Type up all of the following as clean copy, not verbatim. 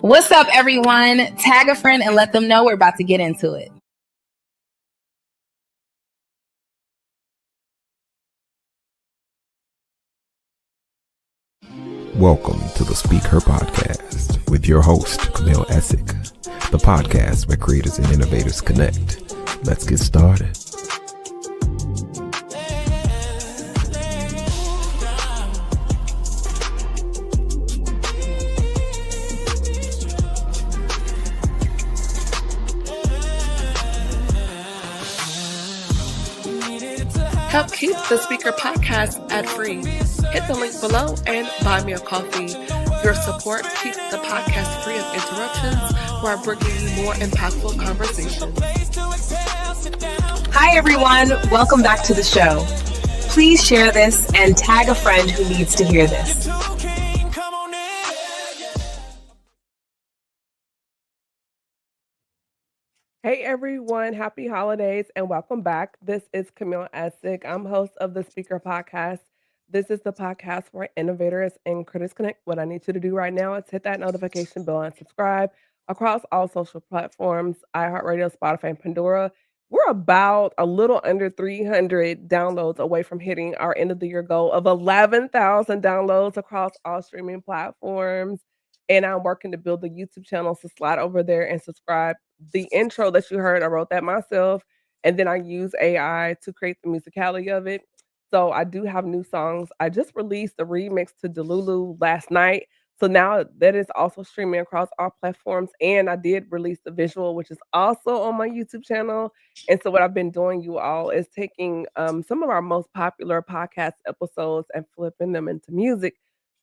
What's up, everyone? Tag a friend and let them know we're about to get into it. Welcome to the Speak Her Podcast with your host, Camille Essick, the podcast where creators and innovators connect. Let's get started. Help keep the Speaker Podcast ad-free. Hit the link below and buy me a coffee. Your support keeps the podcast free of interruptions while bringing you more impactful conversations. Hi, everyone. Welcome back to the show. Please share this and tag a friend who needs to hear this. Hey everyone, happy holidays and welcome back. This is Camille Essick. I'm host of the Speaker Podcast. This is the podcast where innovators and critics connect. What I need you to do right now is hit that notification bell and subscribe across all social platforms, iHeartRadio, Spotify, and Pandora. We're about a little under 300 downloads away from hitting our end of the year goal of 11,000 downloads across all streaming platforms. And I'm working to build the YouTube channel, so slide over there and subscribe. The intro that you heard, I wrote that myself, and then I use AI to create the musicality of it. So I do have new songs. I just released a remix to Delulu last night. So now that is also streaming across all platforms. And I did release the visual, which is also on my YouTube channel. And so what I've been doing, you all, is taking some of our most popular podcast episodes and flipping them into music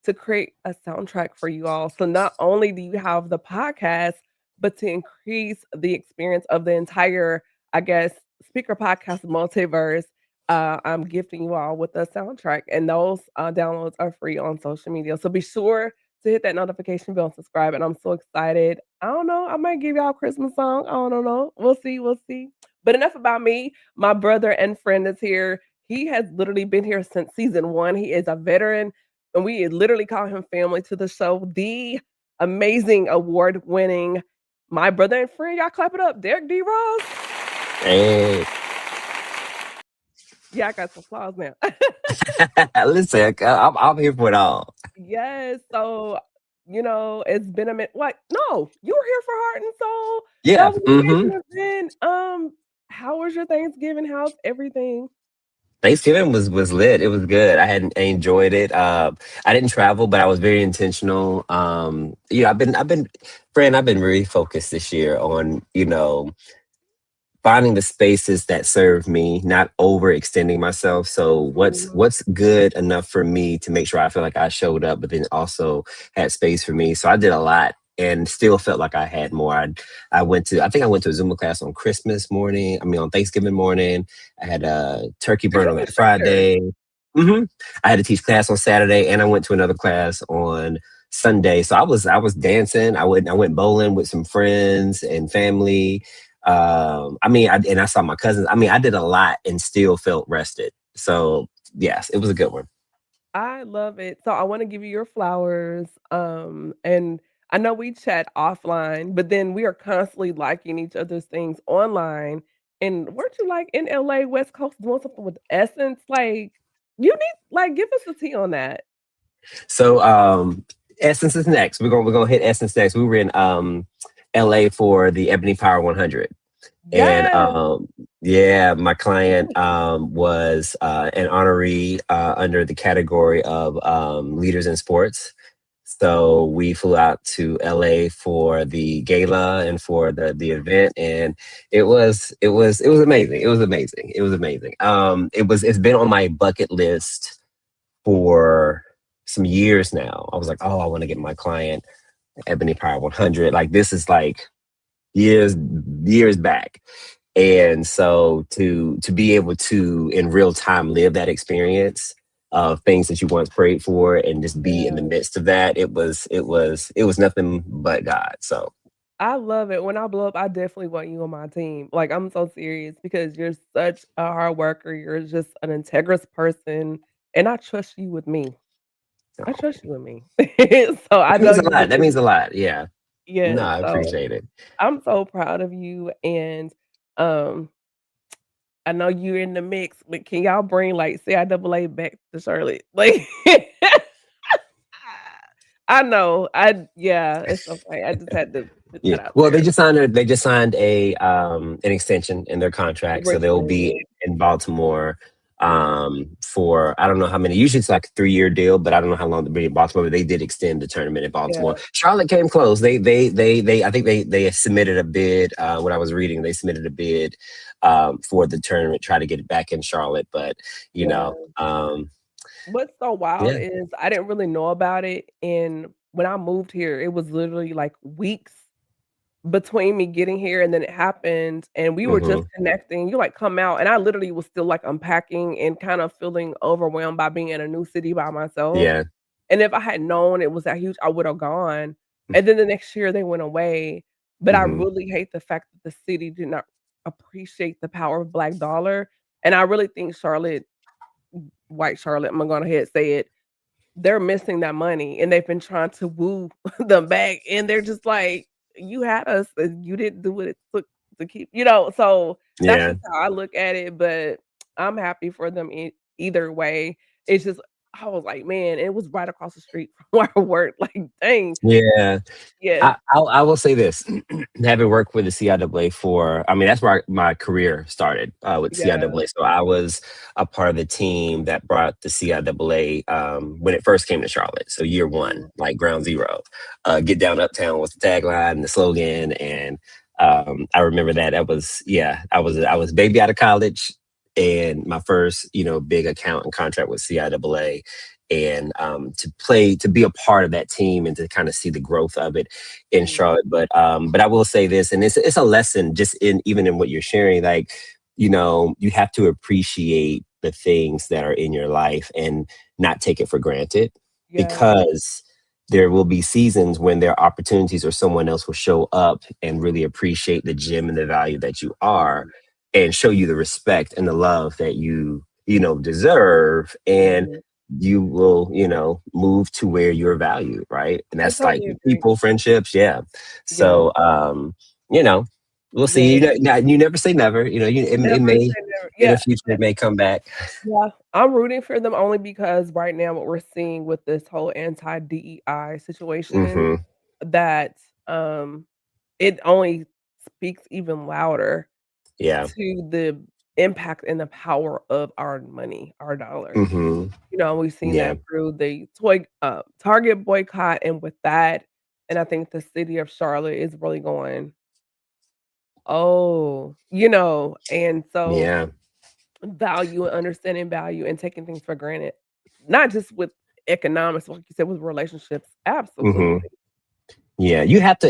to create a soundtrack for you all. So not only do you have the podcast, but to increase the experience of the entire, I guess, Speaker Podcast multiverse, I'm gifting you all with a soundtrack. And those downloads are free on social media. So be sure to hit that notification bell and subscribe. And I'm so excited. I don't know. I might give y'all a Christmas song. I don't know. We'll see. We'll see. But enough about me. My brother and friend is here. He has literally been here since season 1. He is a veteran. And we literally call him family to the show. The amazing award-winning, my brother and friend, y'all clap it up, Derek D. Ross. Hey. Yeah, I got some applause now. Listen, I'm here for it all. Yes. So, it's been a minute. What? No, you were here for Heart and Soul. Yeah. That was an amazing event. How was your Thanksgiving? How's everything? Thanksgiving was lit. It was good. I enjoyed it. I didn't travel, but I was very intentional. I've been really focused this year on, finding the spaces that serve me, not overextending myself. So what's good enough for me to make sure I feel like I showed up, but then also had space for me. So I did a lot and still felt like I had more. I went to a Zumba class on on Thanksgiving morning. I had a turkey burn on that Friday. I had to teach class on Saturday, and I went to another class on Sunday. So I was dancing. I went bowling with some friends and family. I saw my cousins. I did a lot and still felt rested. So yes, it was a good one. I love it. So I want to give you your flowers. And I know we chat offline, but then we are constantly liking each other's things online. And weren't you like in LA, West Coast, doing something with Essence? Like, you need give us the tea on that. So Essence is next. We're gonna hit Essence next. We were in LA for the Ebony Power 100. Yes. And my client was an honoree under the category of leaders in sports. So we flew out to LA for the gala and for the event, and it was amazing. It was amazing. It's been on my bucket list for some years now. I was like, oh, I want to get my client Ebony Power 100. Like, this is like years back. And so to be able to in real time live that experience of things that you once prayed for and just be in the midst of that, it was nothing but God. So I love it. When I blow up, I definitely want you on my team. Like, I'm so serious because you're such a hard worker. You're just an integrous person, and I trust you with me. I trust you with me. So I know that means a lot. Yeah. No, Yes, I so appreciate it. I'm so proud of you, and, um, I know you're in the mix, but can y'all bring, like, CIAA back to Charlotte? Like I know, yeah, it's okay, I just had to put Yeah. that out Well, there. they just signed an extension in their contract, so they'll Originally, be yeah, in Baltimore yeah, for I don't know how many. Usually it's like a 3-year deal, but I don't know how long they'll be in Baltimore. But they did extend the tournament in Baltimore. yeah, Charlotte came close. They I think they submitted a bid. What I was reading, they submitted a bid for the tournament, try to get it back in Charlotte. But you know, yeah. What's so wild yeah, is I didn't really know about it, and when I moved here, it was literally, like, weeks between me getting here and then it happened, and we were just hmm, connecting. You, like, come out, and I literally was still, like, unpacking and kind of feeling overwhelmed by being in a new city by myself, yeah, and if I had known it was that huge, I would have gone, and then the next year they went away, but I hmm, really hate the fact that the city did not appreciate the power of Black dollar, and I really think Charlotte white Charlotte, Imma go ahead and say it, they're missing that money, and they've been trying to woo them back, and they're just like, "You had us, and you didn't do what it took to keep," so that's yeah. just how I look at it, but I'm happy for them either way. It's just I was like, "Man," it was right across the street from where I work, like, dang. Yeah, Yes. I will say this, having worked with the CIAA for, I mean, that's where my career started with Yeah. CIAA. So I was a part of the team that brought the CIAA when it first came to Charlotte. So year one, Mhm. like ground zero, get down uptown was the tagline and the slogan. And I remember that. That was, yeah, I was baby out of college, and my first big account and contract with CIAA, and to be a part of that team and to kind of see the growth of it in Mhm. Charlotte. But I will say this, and it's a lesson just in even in what you're sharing. Like, you have to appreciate the things that are in your life and not take it for granted, Yes. because there will be seasons when there are opportunities or someone else will show up and really appreciate the gem and the value that you are, Mhm. and show you the respect and the love that you deserve, and Mhm. you will move to where you're valued, right? And I that's like totally agree. people, friendships, yeah. Yes. So you know we'll see. Yes. You never say never. It Never may, say never. in the Yeah. future, it may come back. Yeah, I'm rooting for them only because right now what we're seeing with this whole anti-DEI situation, Hmm, that, um, it only speaks even louder yeah, to the impact and the power of our money, our dollar. hmm, We've seen yeah, that through the Target boycott, and with that, and I think the city of Charlotte is really going, "Oh," and so yeah. value and understanding value and taking things for granted. Not just with economics, like you said, with relationships. Hmm, Absolutely. yeah. You have to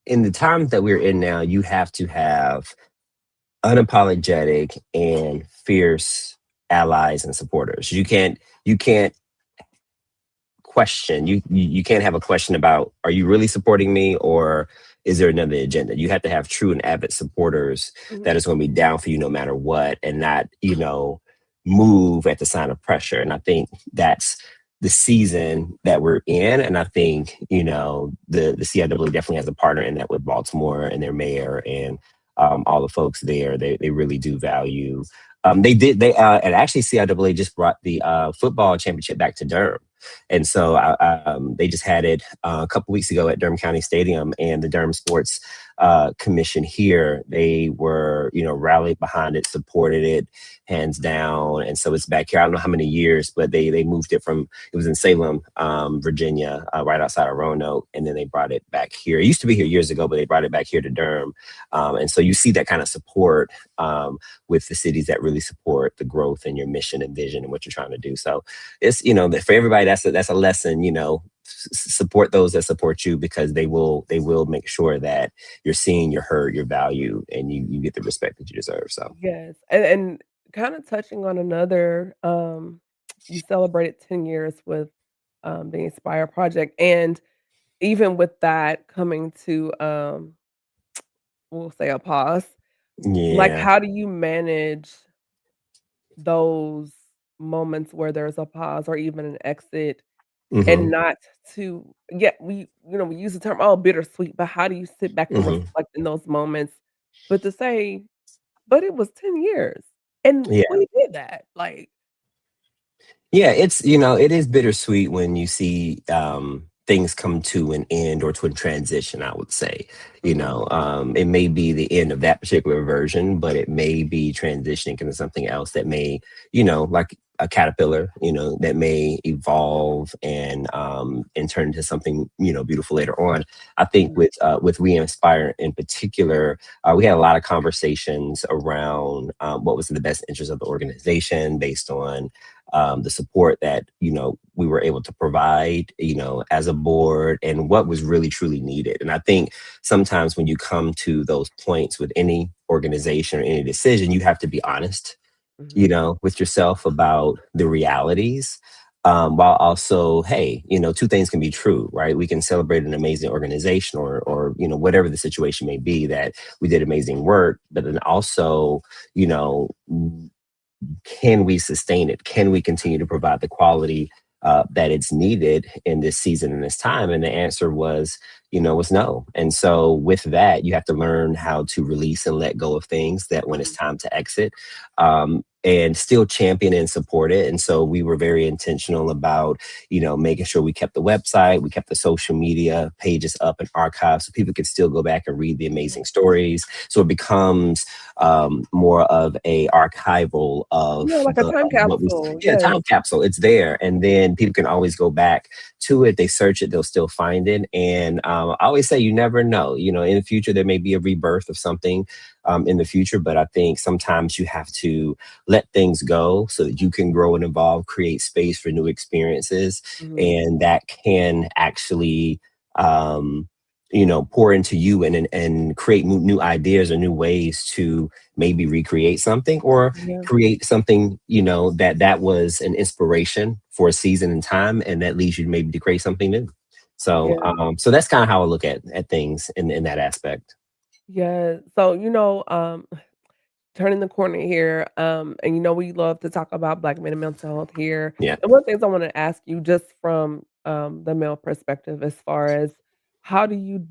in the times that we're in now, you have to have unapologetic and fierce allies and supporters. You can't question. You can't have a question about, are you really supporting me, or is there another agenda? You have to have true and avid supporters that Mhm. is going to be down for you no matter what, and not move at the sign of pressure. And I think that's the season that we're in. And I think the CIAA definitely has a partner in that with Baltimore and their mayor, and all the folks there. They really do value. And actually CIAA just brought the football championship back to Durham. And so they just had it a couple weeks ago at Durham County Stadium, and the Durham Sports Commission here, they were, rallied behind it, supported it hands down. And so it's back here. I don't know how many years, but they moved it from, it was in Salem, Virginia, right outside of Roanoke. And then they brought it back here. It used to be here years ago, but they brought it back here to Durham. And so you see that kind of support with the cities that really support the growth and your mission and vision and what you're trying to do. So it's for everybody, that's a lesson. Support those that support you, because they will make sure that you're seen, you're heard, you're valued, and you get the respect that you deserve. So Yes, and kinda touching on another, you celebrated 10 years with, the Inspire project, and even with that coming to, we'll say a pause, like, yeah. how do you manage those moments where there's a pause or even an exit? and Hmm. not to we use the term, "Oh, bittersweet," but how do you sit back and Hmm. reflect in those moments? But to say, "But it was 10 years, and Yeah. we did that." Like Yeah, it's it is bittersweet when you see things come to an end or to a transition, I would say. mhm, It may be the end of that particular version, but it may be transitioning into something else that may, like a caterpillar, that may evolve and turn into something, beautiful later on. I think mhm, with We Inspire in particular, we had a lot of conversations around what was in the best interest of the organization based on the support that we were able to provide as a board and what was really truly needed. And I think sometimes when you come to those points with any organization or any decision, you have to be honest mhm, with yourself about the realities, while also, hey, two things can be true, right? We can celebrate an amazing organization or whatever the situation may be, that we did amazing work, but then also you know can we sustain it? Can we continue to provide the quality that it's needed in this season and this time? And the answer was no. And so with that, you have to learn how to release and let go of things that when it's mhm, time to exit, and still champion and support it. And so we were very intentional about, making sure we kept the website, we kept the social media pages up and archived so people could still go back and read the mhm. amazing stories. So it becomes more of a archival of Yeah, like a time what we, capsule, yeah, yes. time capsule. It's there, and then people can always go back to it. They search it, they'll still find it. And I always say, you never know. In the future there may be a rebirth of something in the future, but I think sometimes you have to let things go so that you can grow and evolve, create space for new experiences, Mhm, and that can actually. Pour into you and create new ideas or new ways to maybe recreate something or yeah, create something that was an inspiration for a season in time, and that leads you maybe to create something new. So yeah. so that's kind of how I look at things in that aspect. Yeah. So, turning the corner here, and we love to talk about Black men and mental health here. Yeah. And one of the things I want to ask you, just from the male perspective, as far as how do you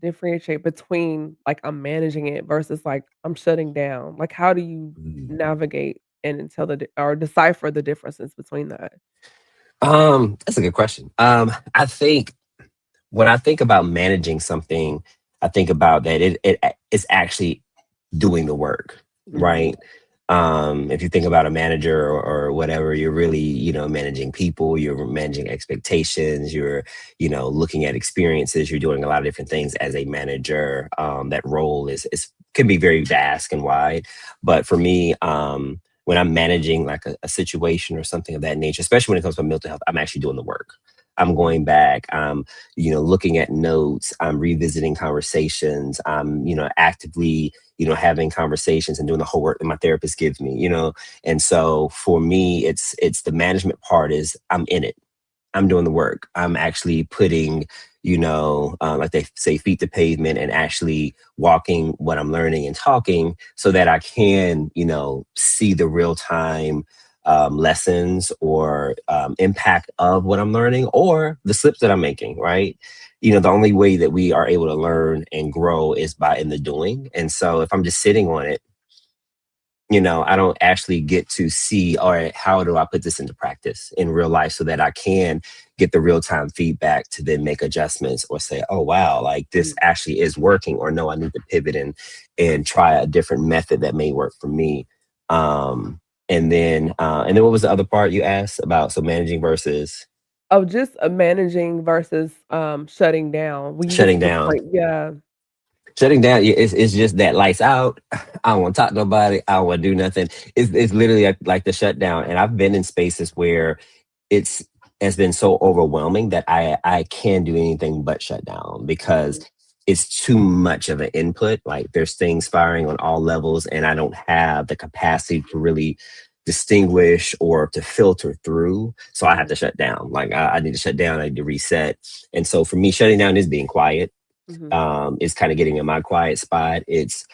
differentiate between like I'm managing it versus like I'm shutting down? Like, how do you Mm. navigate and tell or decipher the differences between that? That's a good question. I think when I think about managing something, I think about that it's actually doing the work, Mhm. right? If you think about a manager or whatever, you're really, managing people, you're managing expectations, you're, looking at experiences, you're doing a lot of different things as a manager. That role is can be very vast and wide. But for me, when I'm managing like a situation or something of that nature, especially when it comes to mental health, I'm actually doing the work. I'm Mhm. going back. I'm, looking at notes. I'm revisiting conversations. I'm, actively, having conversations and doing the whole work that my therapist gives me. And so for me, it's the management part is I'm in it. I'm doing the work. I'm actually putting, like they say, feet to pavement and actually walking what I'm learning and talking so that I can, see the real time lessons or impact of what I'm learning or the slips that I'm making, right? The only way that we are able to learn and grow is by in the doing. And so if I'm just sitting on it, I don't actually get to see, all right, how do I put this into practice in real life so that I can get the real time feedback to then make adjustments or say, oh, wow, like this Mhm. actually is working, or no, I need to pivot and try a different method that may work for me. And then what was the other part you asked about? So managing versus Oh, just managing versus shutting down. We use shutting the down. point, yeah. Shutting down, yeah, it's just that lights out. I don't want to talk to nobody. I don't want to do nothing. It's literally like the shutdown. And I've been in spaces where it's has been so overwhelming that I can't do anything but shut down because Mhm, it's too much of an input. Like there's things firing on all levels, and I don't have the capacity to really distinguish or to filter through. So I have mhm, to shut down. Like I need to shut down. I need to reset. And so for me, shutting down is being quiet. mhm, It's kind of getting in my quiet spot. It's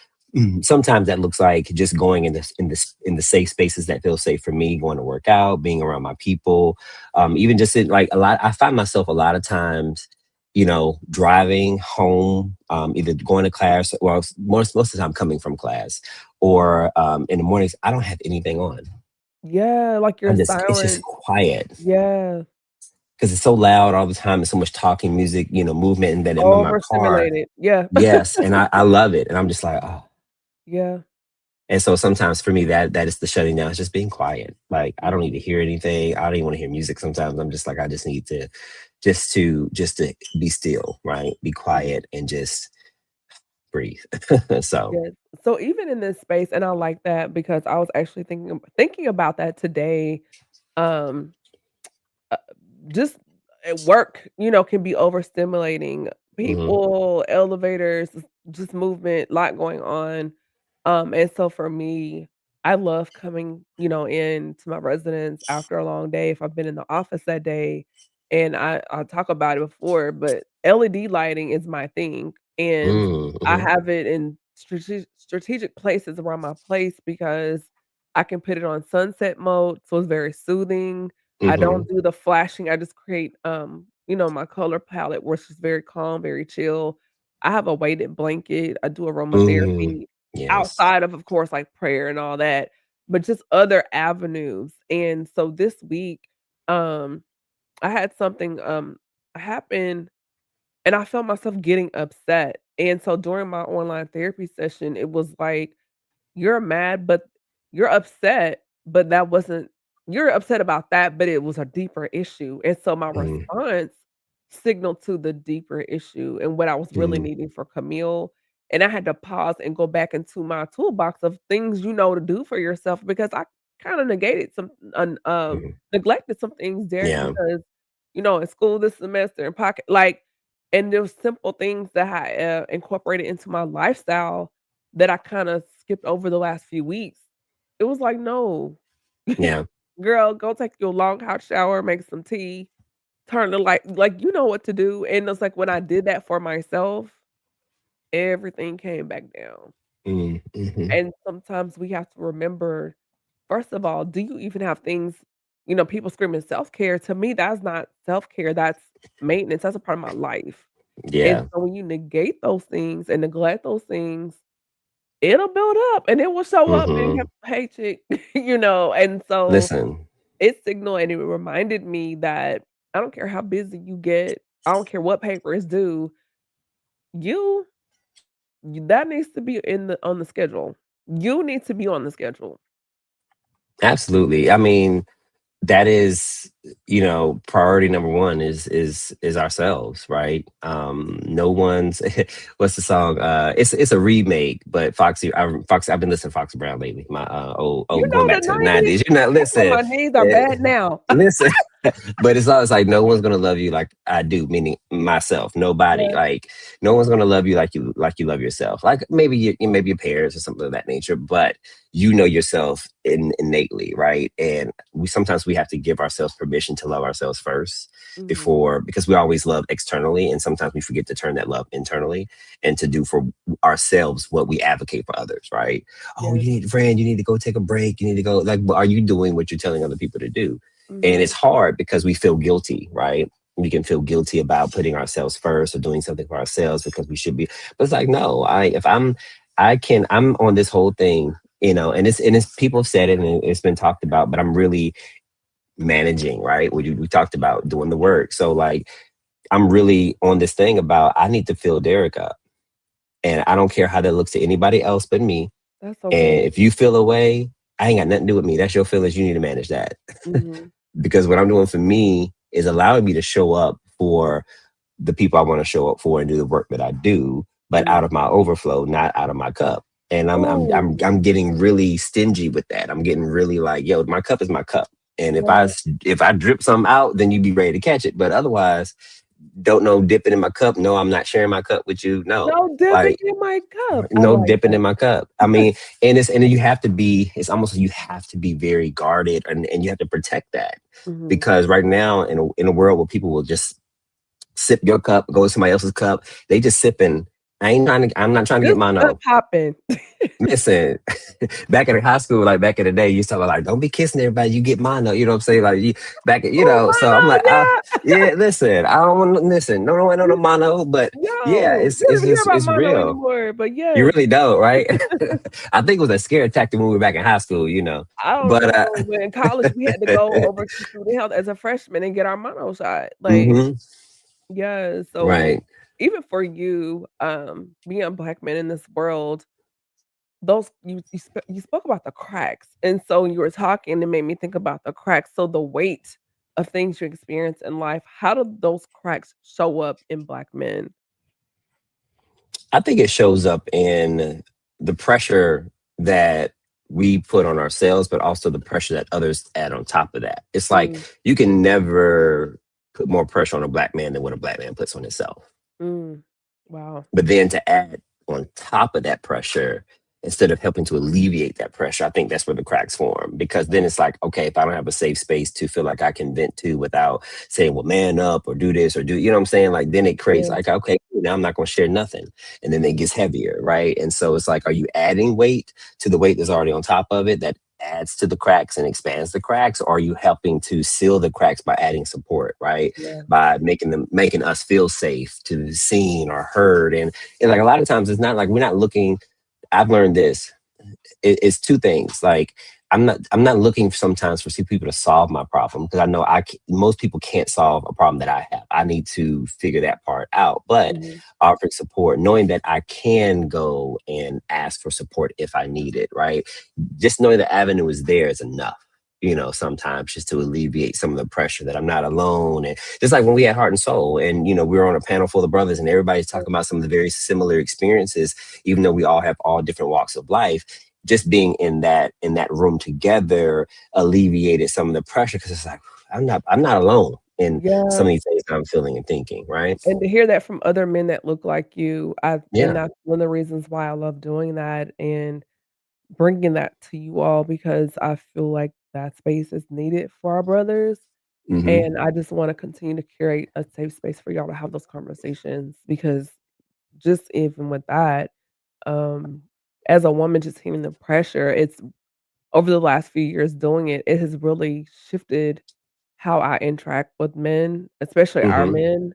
sometimes that looks like just going in the safe spaces that feel safe for me, going to work out, being around my people, even just like a lot. I find myself a lot of times, driving home, either going to class, well, most of the time coming from class, or in the mornings, I don't have anything on. Yeah, like you're It's just silent. quiet Yeah. because it's so loud all the time. There's so much talking, music, movement, and then I'm in my car. Overstimulated. Yeah. Yes, and I love it, and I'm just like, oh. Yeah. And so sometimes for me that is the shutting down. It's just being quiet. Like I don't need to Mhm. hear anything. I don't even want to hear music. Sometimes I'm just like I just need to just to be still, right? Be Mhm. quiet and just breathe. So Yes. So even in this space, and I like that because I was actually thinking about that today. Um, uh, just at work, can be overstimulating. mhm, People, elevators, just movement, lot going on. And so for me, I love coming, into my residence after a long day. If I've been in the office that day, and I talk about it before, but LED lighting is my thing, and I mhm, have it in strategic places around my place because I can put it on sunset mode, so it's very soothing. I don't mhm, do the flashing, I just create, my color palette where it's just very calm, very chill. I have a weighted blanket, I do mhm. aromatherapy Yes. outside of course, like prayer and all that, but just other avenues, and so this week, um, I had something, happen, and I felt myself getting upset, and so during my online therapy session, it was like, you're mad, but you're upset, but that wasn't you're upset about that, but it was a deeper issue, and so my Mhm, response signaled to the deeper issue and what I was really mhm, needing for Camille, and I had to pause and go back into my toolbox of things to do for yourself because I kinda negated mhm. neglected some things there Yeah. because, in school this semester and pocket and there was simple things that I, incorporated into my lifestyle that I kinda skipped over the last few weeks. It was like, "No. Yeah. Girl, go take your long hot shower, make some tea, turn the light" like, you know what to do, and it's like when I did that for myself, everything came back down, Mm, mhm. and sometimes we have to remember, first of all, do you even have things people screaming self-care, to me, that's not self-care, that's maintenance, that's a part of my life, and Yeah. so when you negate those things and neglect those things, it'll build up and it will show up in your Mhm. paycheck, and so Listen. it signaled and it reminded me that I don't care how busy you get, I don't care what paper is due, you that needs to be on the schedule. You need to be on the schedule. Absolutely. I mean, that is, priority number one is ourselves, right? No one's what's the song? It's a remake, but Foxy, I've been listening to Foxy Brown lately. My going back The to the '90s, 90s. You're not that's why listen. my knees are eh, bad now. Listen, but it's always like no one's gonna love you like I do, meaning myself. Nobody, Yeah, like no one's gonna love you like you love yourself. Like maybe maybe your parents or something of that nature, but you know yourself innately, right? And we have to give ourselves permission to love ourselves first mhm, before, because we always love externally, and sometimes we forget to turn that love internally and to do for ourselves what we advocate for others, right? Oh, yes, you need a friend, you need to go take a break, you need to go, like, are you doing what you're telling other people to do? And mhm, it's hard because we feel guilty, right? We can feel guilty about putting ourselves first or doing something for ourselves because we should be. But it's like, no, I'm on this whole thing, and it's people have said it and it's been talked about, but I'm really managing, right? We talked about doing the work. So like I'm really on this thing about I need to fill Derek up. And I don't care how that looks to anybody else but me. that's And okay. if you feel away, I ain't got nothing to do with me. That's your feelings. You need to manage that. Mhm, Because what I'm doing for me is allowing me to show up for the people I want to show up for and do the work that I do, but mhm. out of my overflow, not out of my cup. And I'm Ooh, getting really stingy with that. I'm getting really like, yo, my cup is my cup. And yeah. if I drip something out, then you be ready to catch it. But otherwise, don't know dipping in my cup. No, I'm not sharing my cup with you. No, No dipping like in my cup. I no like dipping in my cup. I mean, and then you have to be, it's almost like you have to be very guarded, and you have to protect that. Mhm. Because right now in a world where people will just sip your cup, go to somebody else's cup, they just sipping I'm not trying to get Just mono. popping. Listen, back in high school, like back in the day, you used to talk about like, don't be kissing everybody, you get mono. You know what I'm saying? Like Oh, so I'm mono, like, yeah. yeah, listen, I don't want to listen. No, I don't know mono, but yeah, No, you don't even hear about it's mono real. anymore, but You yes. really don't, right? I think it was a scare tactic when we were back in high school, I don't But know, but in college, we had to go over to student health as a freshman and get our mono shot, like, hmm yeah, so right. even for you, being a Black man in this world, those you spoke about the cracks, and so you were talking, it made me think about the cracks, so the weight of things you experience in life, how do those cracks show up in Black men? I think it shows up in the pressure that we put on ourselves, but also the pressure that others add on top of that. It's like Mm, you can never put more pressure on a black man than what a black man puts on himself. mm, wow, But then to add on top of that pressure, instead of helping to alleviate that pressure, I think that's where the cracks form. Because then it's like, okay, if I don't have a safe space to feel like I can vent to without saying, well, man up or do this or do, you know what I'm saying? Like, then it creates yeah, like, okay, now I'm not going to share nothing. And then it gets heavier, right? And so it's like, are you adding weight to the weight that's already on top of it that adds to the cracks and expands the cracks? Or are you helping to seal the cracks by adding support, right? yeah, By making us feel safe to be seen or heard. And like a lot of times it's not like we're not looking. I've learned this. It's two things. Like I'm not looking sometimes for people to solve my problem because I know most people can't solve a problem that I have. I need to figure that part out. But mhm, offering support, knowing that I can go and ask for support if I need it, right? Just knowing the avenue is there is enough. Sometimes just to alleviate some of the pressure that I'm not alone. And just like when we had Heart and Soul, and we were on a panel full of brothers, and everybody's yeah, talking about some of the very similar experiences, even though we all have all different walks of life. Just being in that room together alleviated some of the pressure because it's like I'm not alone in yeah. some of these things that I'm feeling and thinking, right? And to hear that from other men that look like you, and Yeah. that's one of the reasons why I love doing that and bringing that to you all because I feel like that space is needed for our brothers, hmm and I just wanna continue to curate a safe space for y'all to have those conversations because just even with that, um, as a woman just hearing the pressure, it's over the last few years doing it, it has really shifted how I interact with men, especially our hmm men.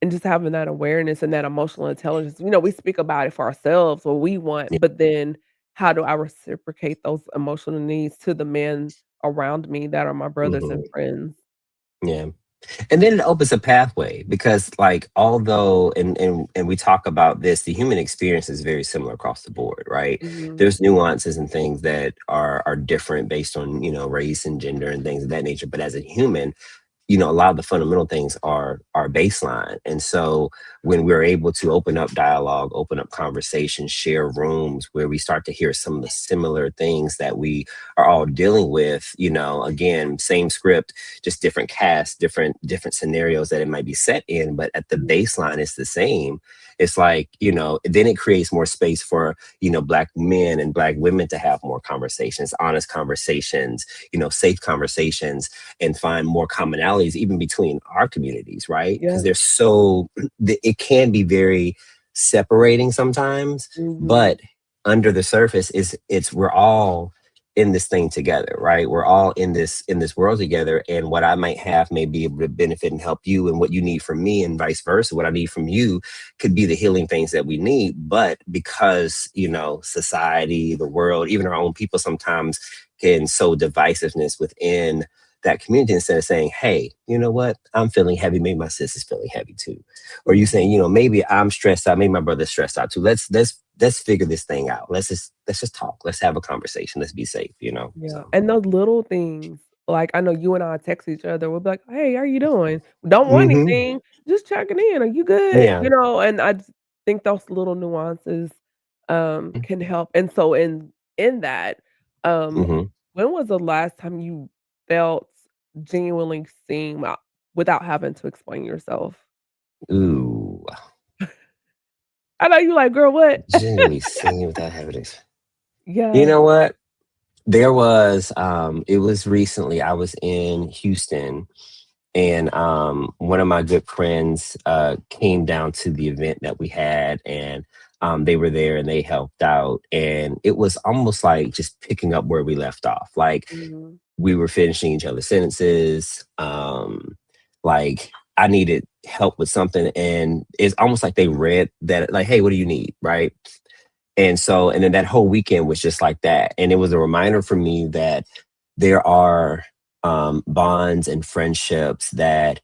And just having that awareness and that emotional intelligence, we speak about it for ourselves, what we want, Yeah. but then how do I reciprocate those emotional needs to the men around me that are my brothers and hmm friends? Yeah. And then it opens a pathway because like although and we talk about this, the human experience is very similar across the board, right? Mhm. There's nuances and things that are different based on race and gender and things of that nature, but as a human, a lot of the fundamental things are baseline. And so when we're able to open up dialogue, open up conversation, share rooms where we start to hear some of the similar things that we are all dealing with, again, same script, just different cast, different scenarios that it might be set in, but at the baseline it's the same. It's like, then it creates more space for, black men and black women to have more conversations, honest conversations, safe conversations, and find more commonalities even between our communities, right? Because Yeah. they're so it can be very separating sometimes, Mhm. but under the surface is it's we're all in this thing together, right? We're all in this world together, and what I might have may be able to benefit and help you, and what you need from me and vice versa, what I need from you could be the healing things that we need. But because society, the world, even our own people sometimes can sow divisiveness within that community, instead of saying, hey, you know what, I'm feeling heavy, maybe my sis is feeling heavy too. Or you saying, Mhm. maybe I'm stressed out, maybe my brother's stressed out too. Let's figure this thing out. Let's just talk, let's have a conversation, let's be safe. Yeah, So and those little things, like, I know you and I text each other, we'll be like, "Hey, how you doing? Don't want hmm anything, just checking in, are you good?" yeah. And I just think those little nuances, can help, and so in that, um, hmm when was the last time you felt genuinely seen without having to explain yourself? Ooh, I know you like, "Girl, what?" genuinely singing without having to. You Yeah, know what, it was recently, I was in Houston, And one of my good friends came down to the event that we had, and they were there and they helped out. And it was almost like just picking up where we left off. Like Mm-hmm. we were finishing each other's sentences. Like I needed help with something, and it's almost like they read that, like, hey, what do you need? Right. And so, and then that whole weekend was just like that. And it was a reminder for me that there are bonds and friendships that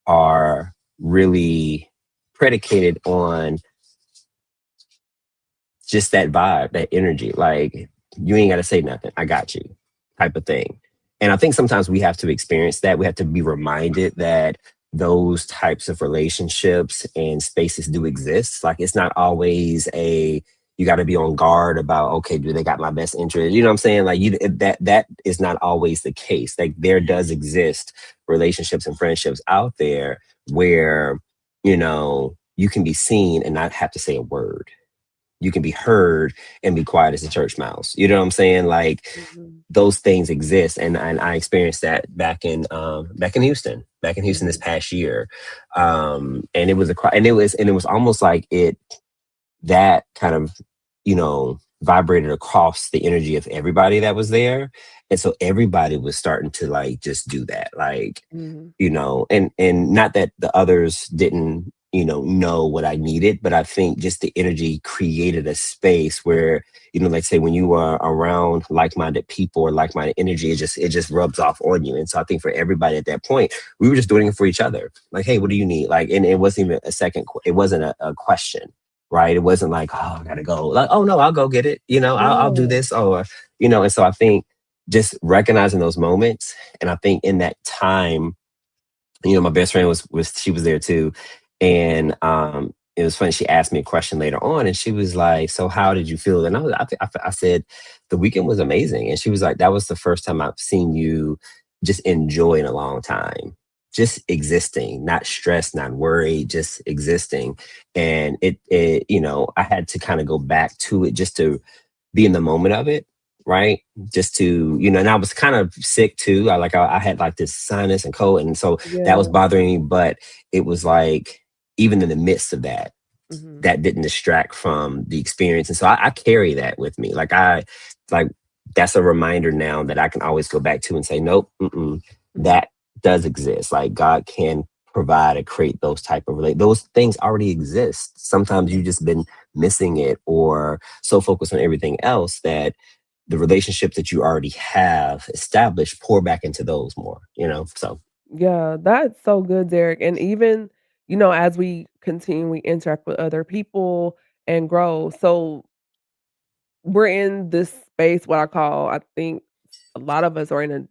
are really predicated on just that vibe, that energy. Like, you ain't got to say nothing. I got you, type of thing. And I think sometimes we have to experience that. We have to be reminded that those types of relationships and spaces do exist. Like, it's not always you got to be on guard about, okay, do they got my best interest? You know what I'm saying? Like, that is not always the case. Like, there does exist relationships and friendships out there where, you can be seen and not have to say a word. You can be heard and be quiet as a church mouse. You know what I'm saying? Like, Mm-hmm. those things exist, and I experienced that back in Houston, this past year, and it was almost like that kind of vibrated across the energy of everybody that was there, and so everybody was starting to like just do that, like and not that the others didn't know what I needed, but I think just the energy created a space where like say when you are around like-minded people or like-minded energy, it just rubs off on you. And so I think for everybody at that point, we were just doing it for each other. Like, hey, what do you need? Like, and it wasn't even it wasn't a question. Right. It wasn't like, oh, I gotta go. Like, oh no, I'll go get it. I'll do this. Or, and so I think just recognizing those moments. And I think in that time, my best friend she was there too. And it was funny. She asked me a question later on, and she was like, "So how did you feel?" And I said, "The weekend was amazing." And she was like, "That was the first time I've seen you just enjoy in a long time, just existing, not stressed, not worried, just existing." And it I had to kind of go back to it just to be in the moment of it. Right. Just to, and I was kind of sick too. I had like this sinus and cold. And so that was Yeah. bothering me. But it was like, even in the midst of that, Mm-hmm. that didn't distract from the experience. And so I carry that with me. Like that's a reminder now that I can always go back to and say, nope, that does exist. Like, God can provide and create those type of those things already exist. Sometimes you just been missing it or so focused on everything else that the relationships that you already have established pour back into those more, so. Yeah, that's so good, Derek. And even, as we continue, we interact with other people and grow. So we're in this space, what I call, I think a lot of us are in a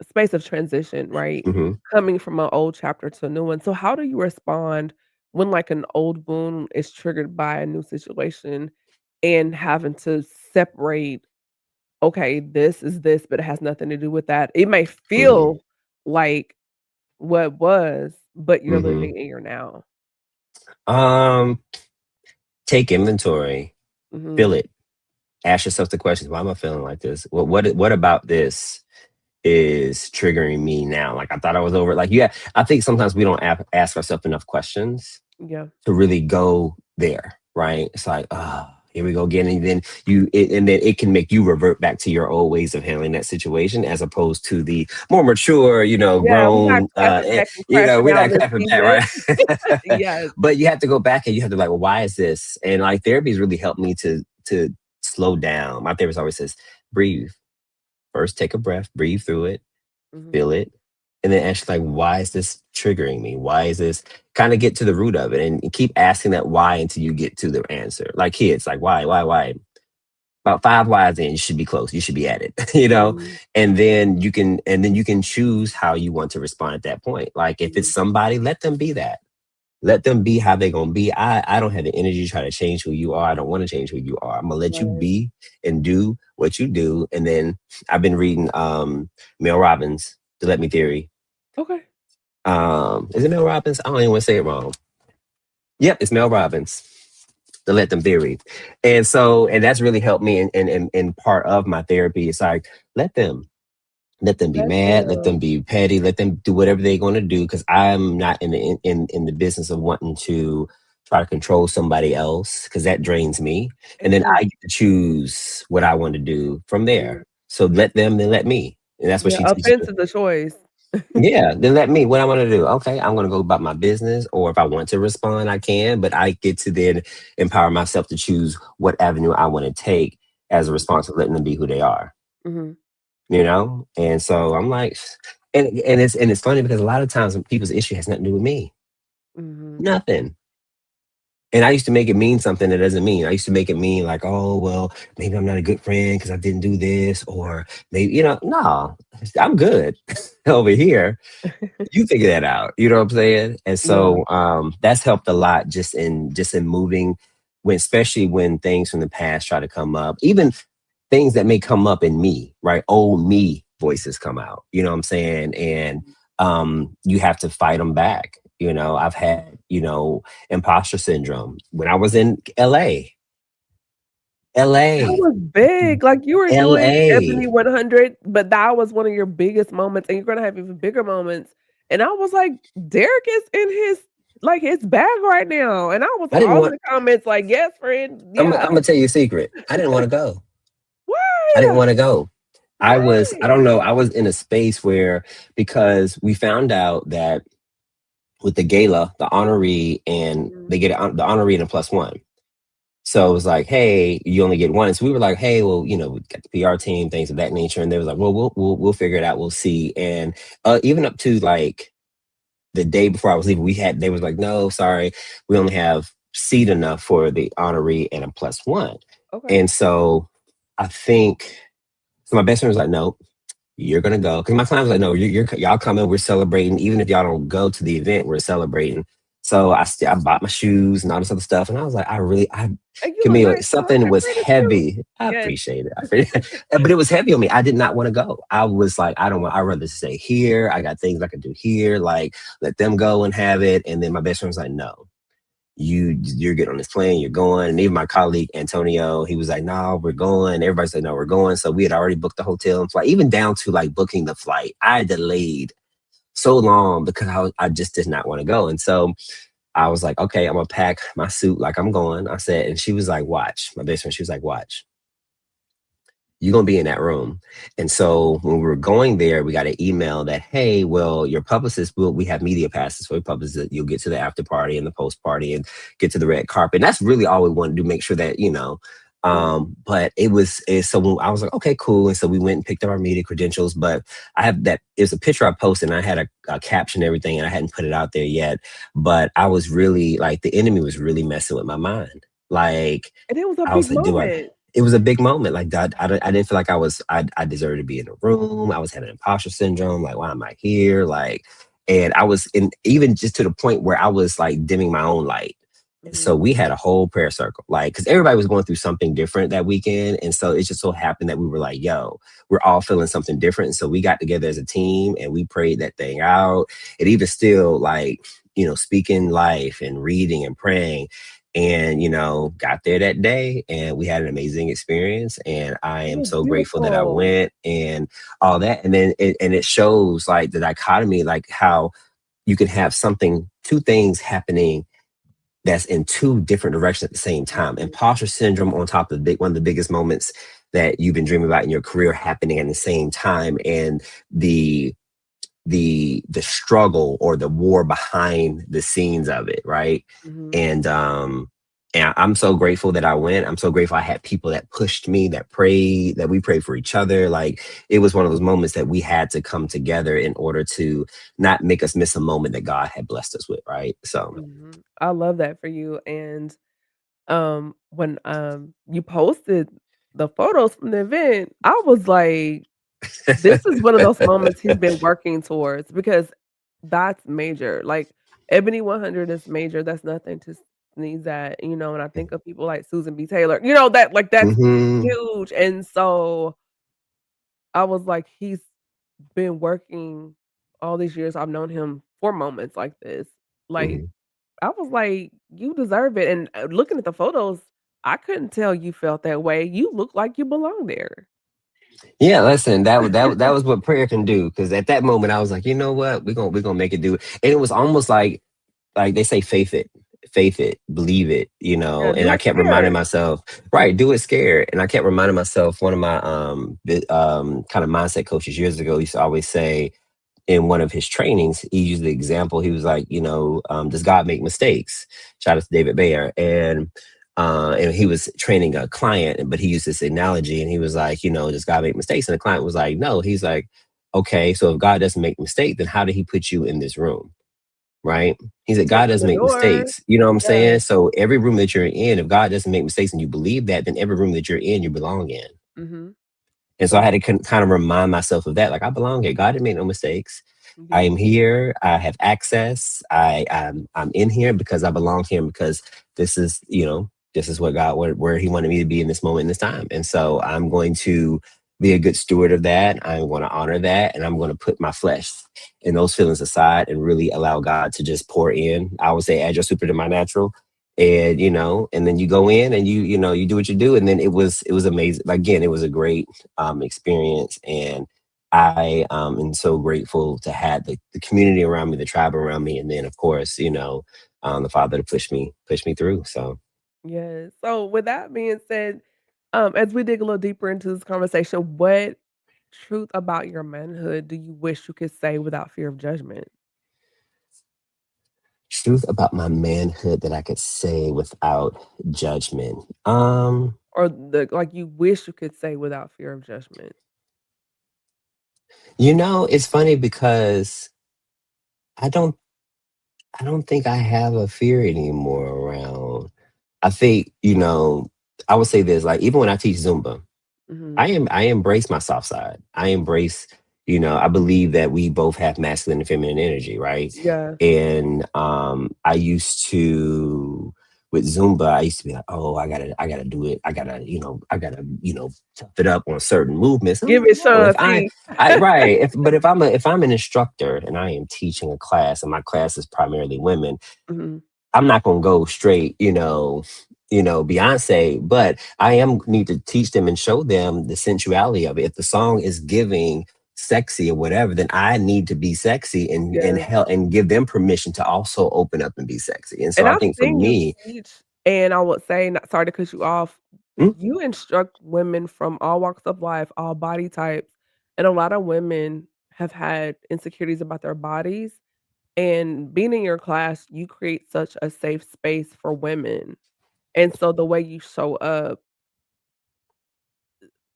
space of transition, right? Mhm. Coming from an old chapter to a new one. So how do you respond when like an old wound is triggered by a new situation and having to separate, okay, this is this, but it has nothing to do with that. It may Mhm. feel like what was, but you're Mhm. living in your now. Um, Take inventory, feel Mhm. it. Ask yourself the questions. Why am I feeling like this? What about this is triggering me now? Like, I thought I was over it. Like, yeah, I think sometimes we don't ask ourselves enough questions Yeah. to really go there, right? It's like, here we go again. And then and then it can make you revert back to your old ways of handling that situation as opposed to the more mature, Yeah, we're not grown, clapping back and crashing we're out not this clapping back, season. right? Yes. But you have to go back and you have to like, well, why is this? And like therapy's really helped me to slow down. My therapist always says, breathe. First, take a breath, breathe through it, Mhm. feel it, and then ask like, why is this triggering me? Why is this kind of get to the root of it and keep asking that why until you get to the answer. Like kids, like why? About 5 whys in, you should be close. You should be at it, Mhm. and then you can choose how you want to respond at that point. Like if it's Mhm. somebody, let them be that. Let them be how they're gonna be. I don't have the energy to try to change who you are. I don't want to change who you are. I'm gonna let you Right. be and do what you do. And then I've been reading Mel Robbins, The Let Me Theory. Okay. Is it Mel Robbins? I don't even want to say it wrong. Yep, it's Mel Robbins, The Let Them Theory. And so, and that's really helped me in part of my therapy. It's like, let them. Let them be That's mad, let them real. be petty, let them do whatever they're going to do because I'm not in the business of wanting to try to control somebody else because that drains me. And It then does. I get to choose what I want to do from Mhm. there. So let them, then let me. And that's what Yeah, she teaches offense me. is a choice. Yeah, then let me. What I want to do? Okay, I'm going to go about my business, or if I want to respond, I can. But I get to then empower myself to choose what avenue I want to take as a response to letting them be who they are. Mhm. And so I'm like, and it's funny because a lot of times people's issue has nothing to do with me, Mhm. nothing. And I used to make it mean something that doesn't mean. I used to make it mean like, oh well, maybe I'm not a good friend because I didn't do this, or maybe no, I'm good over here. You figure that out. You know what I'm saying? And Yeah. so that's helped a lot just in moving when especially when things from the past try to come up. Even things that may come up in me, right? Old me voices come out. You know what I'm saying? And you have to fight them back. I've had, imposter syndrome when I was in That LA, was big. Like, you were doing LA. Ebony 100, but that was one of your biggest moments, and you're gonna have even bigger moments. And I was like, "Derek is in his bag right now." And I was I didn't all in want the comments like, "Yes, friend. I'm Yeah." gonna tell you a secret. I didn't want to go. I didn't Why? want to go. I Why? don't know, I was in a space where because we found out that with the gala, the honoree, and Mhm. they get the honoree and a plus one. So it was like, hey, you only get one. And so we were like, hey, well, we got the PR team, things of that nature. And they was like, well, we'll figure it out. We'll see. And even up to like the day before I was leaving, they was like, no, sorry, we only have seat enough for the honoree and a plus one. Okay. And so I think so. My best friend was like, no, you're gonna go because my client was like, no, y'all coming. We're celebrating. Even if y'all don't go to the event, we're celebrating. So I bought my shoes and all this other stuff, and I was like, And you look Camille, nice too. I something got was credit too. heavy. I Yes. appreciate it. But it was heavy on me. I did not want to go. I was like, I don't want. I'd rather stay here. I got things I can do here. Like let them go and have it. And then my best friend was like, no, you're getting on this plane, you're going. And even my colleague Antonio, he was like, no, we're going. Everybody said, no, we're going. So we had already booked the hotel and flight, even down to like booking the flight. I delayed so long because I just did not want to go. And so I was like, okay, I'm gonna pack my suit like I'm going. I said, and she was like, watch. My best friend, she was like, watch, you're gonna be in that room. And so when we were going there, we got an email that, hey, well, your publicist we have media passes for your publicist. You'll get to the after party and the post party and get to the red carpet. And that's really all we wanted to do, make sure that, Yeah. but so when I was like, okay, cool. And so we went and picked up our media credentials, but I have that, it's a picture I posted and I had a caption and everything and I hadn't put it out there yet. But I was really like, the enemy was really messing with my mind. Like, And it was a I was big like, moment. it was a big moment. Like that, I didn't feel like I deserved to be in the room. I was having imposter syndrome. Like, why am I here? Like, and I was in even just to the point where I was like dimming my own light. So Mhm. we had a whole prayer circle, like, because everybody was going through something different that weekend. And so it just so happened that we were like, yo, we're all feeling something different. And so we got together as a team and we prayed that thing out. It even still like, speaking life and reading and praying and got there that day and we had an amazing experience and I It am was so grateful that I beautiful. went and all that. And then it shows like the dichotomy, like how you can have two things happening that's in two different directions at the same time. Mhm. Imposter syndrome on top of one of the biggest moments that you've been dreaming about in your career happening at the same time, and the struggle or the war behind the scenes of it, right? Mhm. And I'm so grateful that I went. I'm so grateful I had people that pushed me, that prayed, that we prayed for each other. Like it was one of those moments that we had to come together in order to not make us miss a moment that God had blessed us with, right? So Mhm. I love that for you, and, when, you posted the photos from the event, I was like, "This is one of those moments he's been working towards," because that's major, like, Ebony 100 is major, that's nothing to sneeze at, and I think of people like Susan B. Taylor, that's hmm huge, and so I was like, he's been working all these years I've known him for moments like this, like, hmm I was like, "You deserve it," and, looking at the photos, I couldn't tell you felt that way, you look like you belong there. Yeah, listen, that was what prayer can do. Because at that moment, I was like, you know what, we're gonna make it do. And it was almost like they say, faith it, believe it, Yeah, And do I it kept reminding scared. myself, right, do it scared. And I kept reminding myself, one of my kind of mindset coaches years ago used to always say, in one of his trainings, he used the example. He was like, does God make mistakes? Shout out to David Bayer. And he was training a client, but he used this analogy, and he was like, does God make mistakes? And the client was like, no. He's like, okay, so if God doesn't make mistakes, then how did he put you in this room? Right? He said, God Open doesn't the make door. mistakes. You know what I'm Yeah. saying? So every room that you're in, if God doesn't make mistakes and you believe that, then every room that you're in, you belong in. Mm-hmm. And so I had to kind of remind myself of that. Like, I belong here. God didn't make no mistakes. I Yeah. am here. I have access. I'm in here because I belong here, because this is, this is what God, where he wanted me to be in this moment, in this time. And so I'm going to be a good steward of that. I'm going to honor that. And I'm going to put my flesh and those feelings aside and really allow God to just pour in. I would say, add your super to my natural. And and then you go in and you do what you do. And then it was amazing. Again, it was a great experience. And I am so grateful to have the community around me, the tribe around me, and then of course, the Father to push me through. So Yes. So with that being said, as we dig a little deeper into this conversation, what truth about your manhood do you wish you could say without fear of judgment? truth about my manhood that I could say without judgment. Or the like you wish you could say without fear of judgment? It's funny because I don't I don't think I have a fear anymore around. I think, I would say this, like, even when I teach Zumba, Mhm. I embrace my soft side. I embrace, I believe that we both have masculine and feminine energy, right? Yeah. And I used to with Zumba, I used to be like, oh, I gotta do it. I gotta tough it up on certain movements. I'm Give like, it no, Sean if I T. I right. If I'm an instructor and I am teaching a class and my class is primarily women, Mhm. I'm not gonna go straight, Beyonce, but I am need to teach them and show them the sensuality of it. If the song is giving sexy or whatever, then I need to be sexy and Yes. help and give them permission to also open up and be sexy. And so And I I've think for seen you me, teach, and I would say, not sorry to cut you off, mm, you instruct women from all walks of life, all body types, and a lot of women have had insecurities about their bodies, and being in your class, you create such a safe space for women, and so the way you show up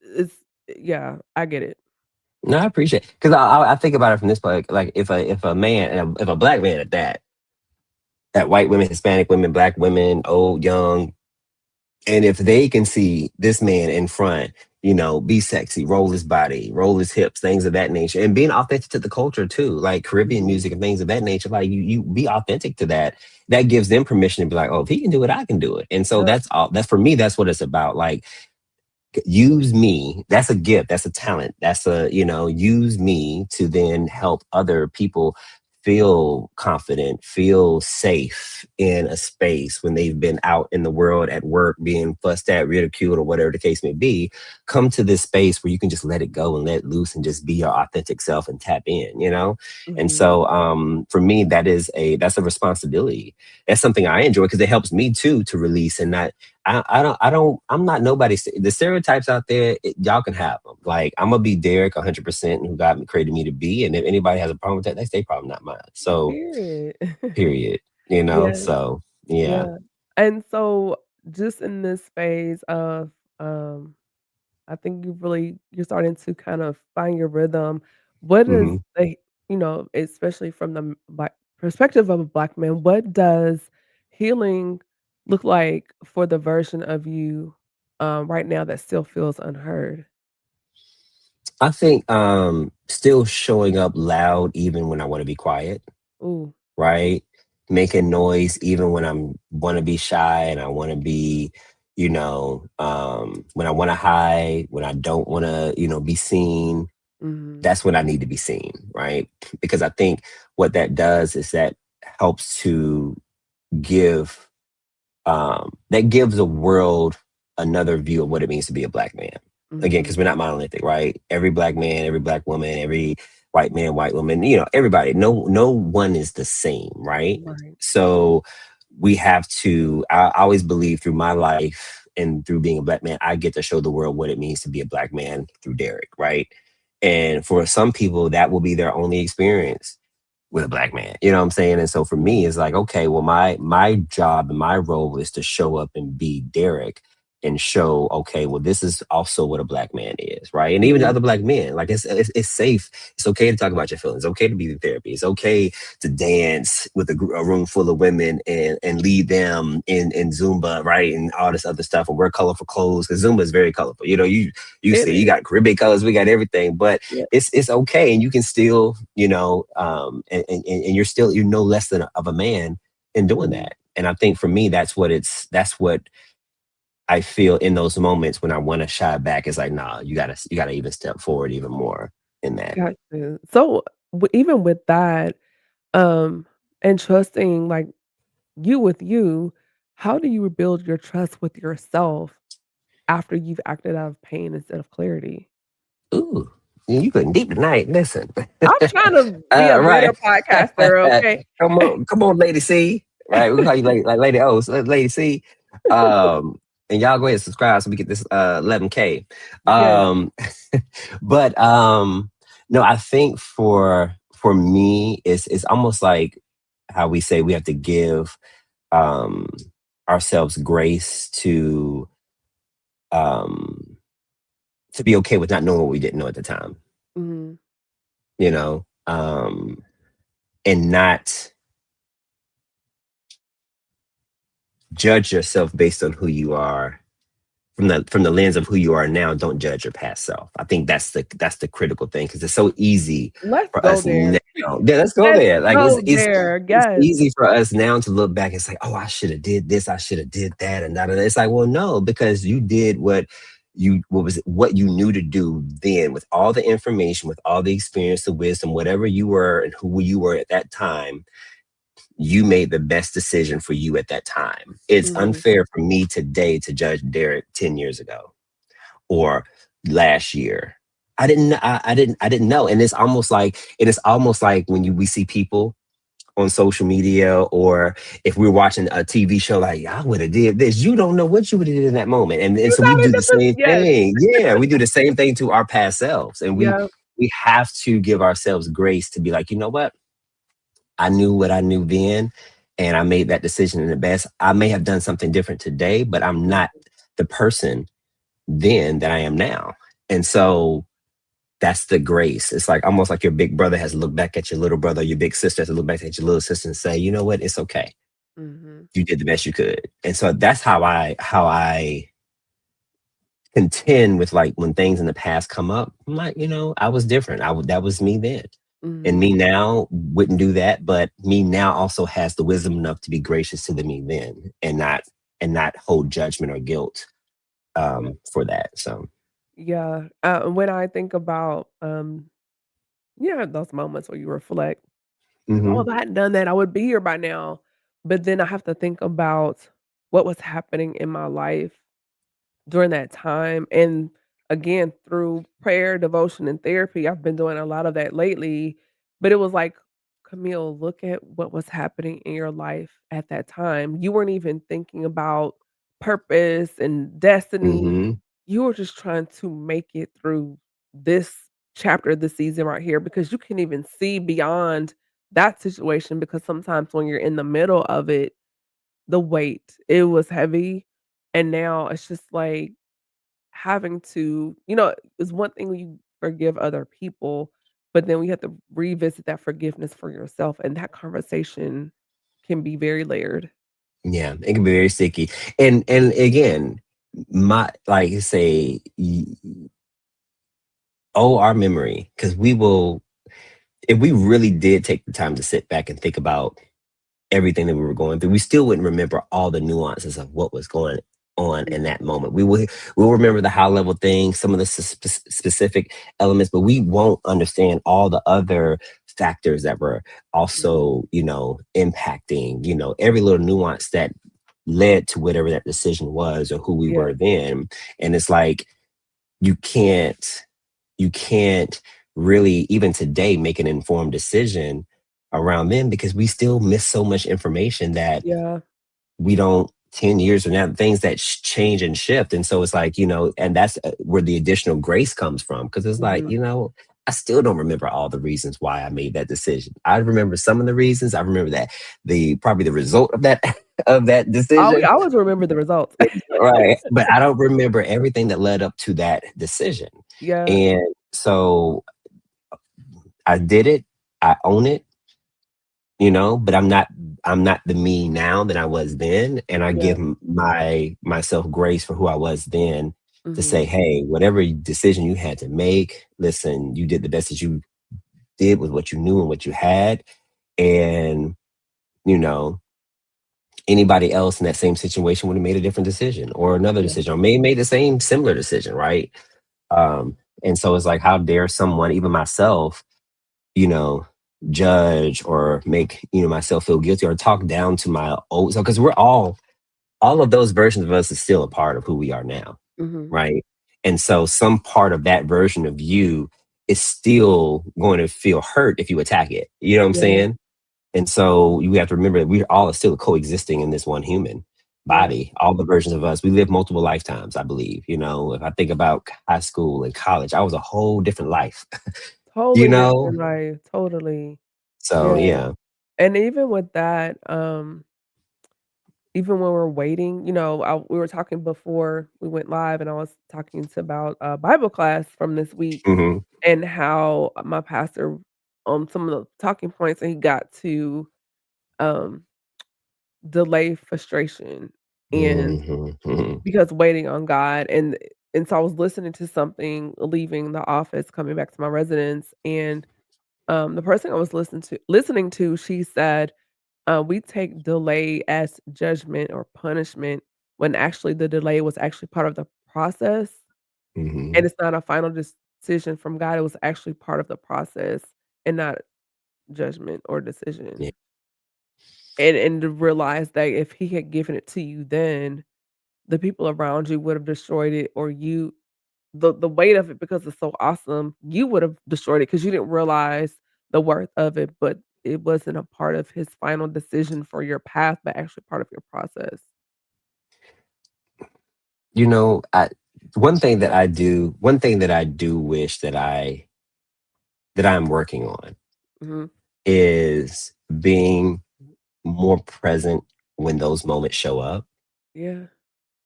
is yeah, I get it. no, I appreciate because I think about it from this point, like if a man and if a black man at that white women, Hispanic women, black women, old, young, and if they can see this man in front, be sexy, roll his body, roll his hips, things of that nature, and being authentic to the culture too, like Caribbean Mhm. music and things of that nature, like you be authentic to that. That gives them permission to be like, oh, if he can do it, I can do it. And so Yep. that's all. That's for me. That's what it's about. Like, use me. That's a gift. That's a talent. That's use me to then help other people feel confident, feel safe in a space when they've been out in the world at work, being fussed at, ridiculed, or whatever the case may be. Come to this space where you can just let it go and let loose and just be your authentic self and tap in. And Mhm. so for me, that's a responsibility. That's something I enjoy because it helps me too to release and not I'm not nobody. The stereotypes out there, y'all can have them. Like, I'm gonna be Derek 100% who God created me to be. And if anybody has a problem with that, that's their problem, not mine. So, Period. period. Yes. So yeah. Yeah. And so just in this phase of, um, I think you're starting to kind of find your rhythm. What is hmm the especially from the black perspective of a black man, what does healing look like for the version of you, right now that still feels unheard? I think still showing up loud even when I want to be quiet, Ooh. right? Making noise even when I'm want to be shy and I want to be, when I want to hide, when I don't want to, be seen. Mhm. That's when I need to be seen, right? Because I think what that does is that helps to give that gives the world another view of what it means to be a black man. again, because we're not monolithic, right? Every black man, every black woman, every white man, white woman, everybody. No one is the same, right? Right. So we have to. I always believe through my life and through being a black man, I get to show the world what it means to be a black man through Derek, right? And for some people, that will be their only experience with a black man. You know what I'm saying? And so for me, it's like, okay, well, my job and my role is to show up and be Derek and show, okay, well, this is also what a black man is, right? And even other black men, like it's safe. It's okay to talk about your feelings. It's okay to be in therapy. It's okay to dance with a room full of women and lead them in Zumba, right? And all this other stuff and wear colorful clothes because Zumba is very colorful. You see, you got Caribbean colors, we got everything, but it's okay. And you can still, and you're still, you're no less than of a man in doing that. And I think for me, that's what I feel in those moments when I want to shy back. It's like, nah, you gotta even step forward even more in that. Gotcha. So, even with that, and trusting, like, you with you, how do you rebuild your trust with yourself after you've acted out of pain instead of clarity? Ooh, you getting deep tonight. Listen. I'm trying to be a better Right. podcaster, okay? Come on, Lady C. Right, we call you Lady O, so Lady C. And y'all go ahead and subscribe so we get this 11K. Yes. But no, I think for me, it's almost like how we say we have to give ourselves grace to be okay with not knowing what we didn't know at the time. Mhm. And not judge yourself based on who you are from the lens of who you are now. Don't judge your past self. I think that's the critical thing because it's so easy Let's for go us there. now. Yeah, let's go Let's there. Like go it's there. it's Yes. easy for us now to look back and say, oh, I should have did this, I should have did that, and that. It's like, well, no, because you did what you knew to do then with all the information, with all the experience, the wisdom, whatever you were and who you were at that time. You made the best decision for you at that time. It's unfair for me today to judge Derek 10 years ago or last year. I didn't know. And it's almost like when we see people on social media or if we're watching a TV show, like, I would have did this. You don't know what you would have did in that moment. And so we do the same thing. Yeah, we do the same thing to our past selves. And we have to give ourselves grace to be like, you know what? I knew what I knew then, and I made that decision in the best. I may have done something different today, but I'm not the person then that I am now. And so that's the grace. It's like almost like your big brother has to look back at your little brother, your big sister has to look back at your little sister and say, you know what, it's okay. You did the best you could. And so that's how I contend with like when things in the past come up. I'm like, I was different. That was me then. And me now wouldn't do that, but me now also has the wisdom enough to be gracious to the me then and not hold judgment or guilt for that. So When I think about those moments where you reflect, oh, if I hadn't done that, I would be here by now. But then I have to think about what was happening in my life during that time. And again, through prayer, devotion, and therapy, I've been doing a lot of that lately. But it was like, Camille, look at what was happening in your life at that time. You weren't even thinking about purpose and destiny. You were just trying to make it through this chapter of the season right here because you can even see beyond that situation because sometimes when you're in the middle of it, the weight, it was heavy. And now it's just like having to, it's one thing when you forgive other people, but then we have to revisit that forgiveness for yourself. And that conversation can be very layered. yeah, it can be very sticky. And again, my like you say, our memory, because if we really did take the time to sit back and think about everything that we were going through, we still wouldn't remember all the nuances of what was going on in that moment. We'll remember the high level things, some of the specific elements, but we won't understand all the other factors that were also, impacting, every little nuance that led to whatever that decision was or who we were then. And it's like, you can't really even today make an informed decision around them because we still miss so much information that Yeah. we don't 10 years from now, things that change and shift. And so it's like, and that's where the additional grace comes from. Cause it's like, Mhm. I still don't remember all the reasons why I made that decision. I remember some of the reasons. I remember that probably the result of that, of that I decision. always remember the results. Right. But I don't remember everything that led up to that decision. Yeah. And so I did it. I own it, but I'm not the me now that I was then. And I Yeah. give myself grace for who I was then to say, Mhm. hey, whatever decision you had to make, listen, you did the best that you did with what you knew and what you had. And, you know, anybody else in that same situation would have made a different decision or another Yeah. decision, or may made the same similar decision, right? And so it's like, how dare someone, even myself, you know, judge or make, myself feel guilty or talk down to my old so because we're all of those versions of us is still a part of who we are now, Mhm. right? And so some part of that version of you is still going to feel hurt if you attack it. You know what I'm Yeah. saying? And so you have to remember that we all are still coexisting in this one human Yeah. body. All the versions of us, we live multiple lifetimes, I believe. If I think about high school and college, I was a whole different life, you Totally know? different life. Totally. So Yeah. yeah. And even with that, even when we're waiting, we were talking before we went live, and I was talking to about Bible class from this week Hmm. and how my pastor, some of the talking points, and he got to um, delay frustration and Hmm. Hmm. because waiting on God, and so I was listening to something, leaving the office, coming back to my residence, and the person I was listening to, she said, we take delay as judgment or punishment when actually the delay was actually part of the process, and Hmm. it's not a final decision from God, it was actually part of the process and not judgment or Yeah. decision. And to realize that if he had given it to you then, the people around you would have destroyed it, or the weight of it, because it's so awesome, you would have destroyed it because you didn't realize the worth of it, but it wasn't a part of his final decision for your path, but actually part of your process. I one thing that I do wish that I'm working on Mhm. is being more present when those moments show up, Yeah.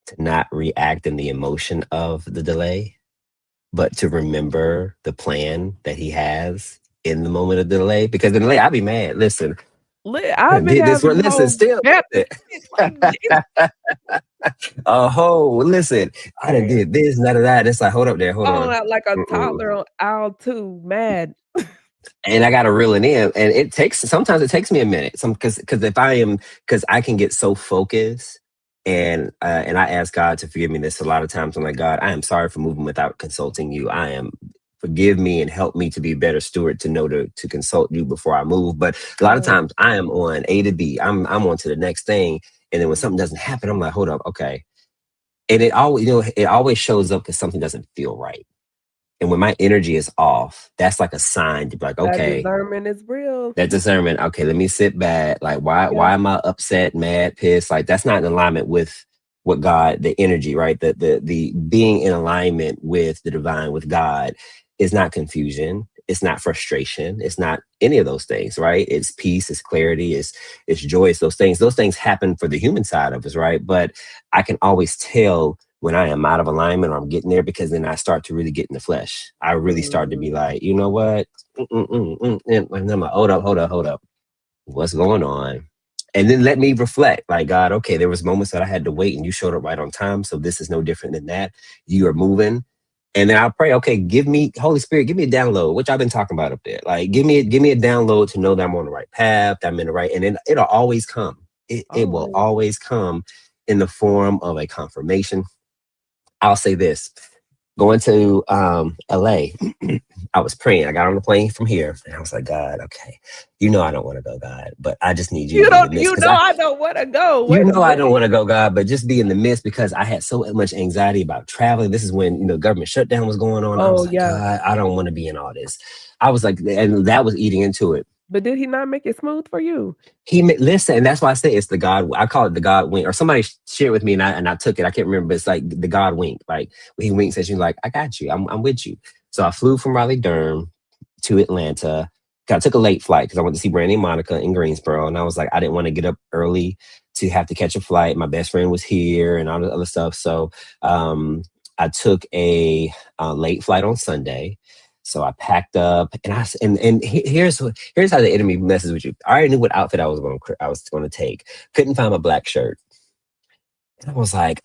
to not react in the emotion of the delay, but to remember the plan that he has in the moment of the delay. Because the delay, I'll be mad. Listen, I I've been did this. having Listen, whole still. Baptist fits like Jesus. Listen, I done did this, and that. It's like, hold up there, hold Falling on. out like a Mm-mm. toddler on aisle 2, mad. And I got to reel it in. And sometimes it takes me a minute. Because I can get so focused, and I ask God to forgive me this a lot of times. I'm like, God, I am sorry for moving without consulting you. Forgive me and help me to be a better steward, to know to consult you before I move. But a lot of Yeah. times I am on A to B. I'm on to the next thing. And then when Mhm. something doesn't happen, I'm like, hold up, okay. And it always shows up because something doesn't feel right. And when my energy is off, that's like a sign to be like, That okay, discernment is real. that discernment, okay, let me sit back. Like, why Yeah. am I upset, mad, pissed? Like, that's not in alignment with what God, the energy, right? The being in alignment with the divine, with God, is not confusion. It's not frustration. It's not any of those things, right? It's peace, it's clarity, it's joy, it's those things. Those things happen for the human side of us, right? But I can always tell when I am out of alignment or I'm getting there, because then I start to really get in the flesh. I really start to be Mhm. like, you know what? And I'm like, hold up. What's going on? And then let me reflect, like, God, okay, there was moments that I had to wait and you showed up right on time. So this is no different than that. You are moving. And then I'll pray, okay, Holy Spirit, give me a download, which I've been talking about up there. Like, give me a download to know that I'm on the right path, that I'm in the right, and then it'll always come. It will Always. always come in the form of a confirmation. I'll say this. Going to LA, I was praying. I got on the plane from here and I was like, God, okay, you know I don't want to go, God, but I just need you to You be in the don't. midst You because know I don't want to go. you Wait a know I don't minute. want to go, God, but just be in the midst because I had so much anxiety about traveling. This is when government shutdown was going on. I Oh was like, yeah. God, I don't want to be in all this. I was like, and that was eating into it. But did he not make it smooth for you? Listen, and that's why I say it's the God. I call it the God wink, or somebody shared with me, and I took it. I can't remember, but it's like the God wink. Like when he winks at you, like I got you. I'm with you. So I flew from Raleigh, Durham to Atlanta. I took a late flight because I went to see Brandy and Monica in Greensboro, and I was like, I didn't want to get up early to have to catch a flight. My best friend was here, and all the other stuff. So I took a late flight on Sunday. So I packed up, and here's how the enemy messes with you. I already knew what outfit I was going to take. Couldn't find my black shirt. And I was like,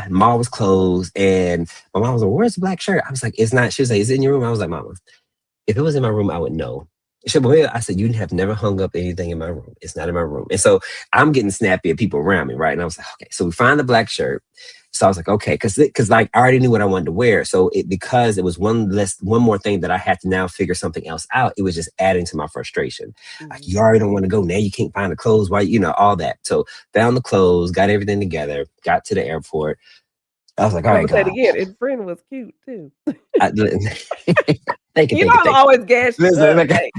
mall was closed, and my mom was like, "Where's the black shirt?" I was like, "It's not." She was like, "Is it in your room?" I was like, "Mama, if it was in my room, I would know." She said, "Well, I said, you have never hung up anything in my room. It's not in my room." And so I'm getting snappy at people around me, right? And I was like, okay. So we find the black shirt. So I was like, okay, because like I already knew what I wanted to wear. So because it was one more thing that I had to now figure something else out. It was just adding to my frustration. Like you already don't want to go now. You can't find the clothes. Why? All that. So found the clothes, got everything together, got to the airport. I was like, all I'm right, gonna say it God. again. His friend was cute too. I, thank you, You thank know you, I'm thank you. always gas you Listen, up. look, Hey.